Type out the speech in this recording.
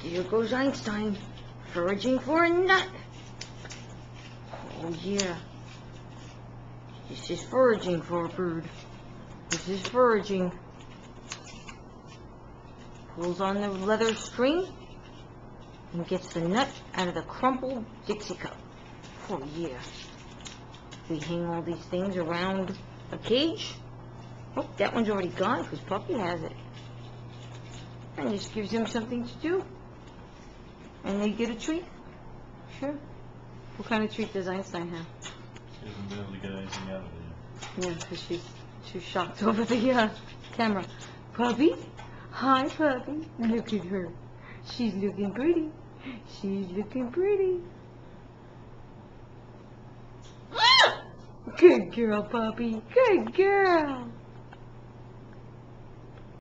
Here goes Einstein, foraging for a nut. Oh yeah. This is foraging for a bird. This is foraging. Pulls on the leather string and gets the nut out of the crumpled Dixie cup. Oh yeah. We hang all these things around a cage. Oh, that one's already gone because Puppy has it. And just gives him something to do. And they get a treat. Sure. What kind of treat does Einstein have? She hasn't been able to get anything out of it Yeah, because she's shocked over the camera. Puppy? Hi, Puppy. Look at her. She's looking pretty. She's looking pretty. Good girl, Puppy. Good girl.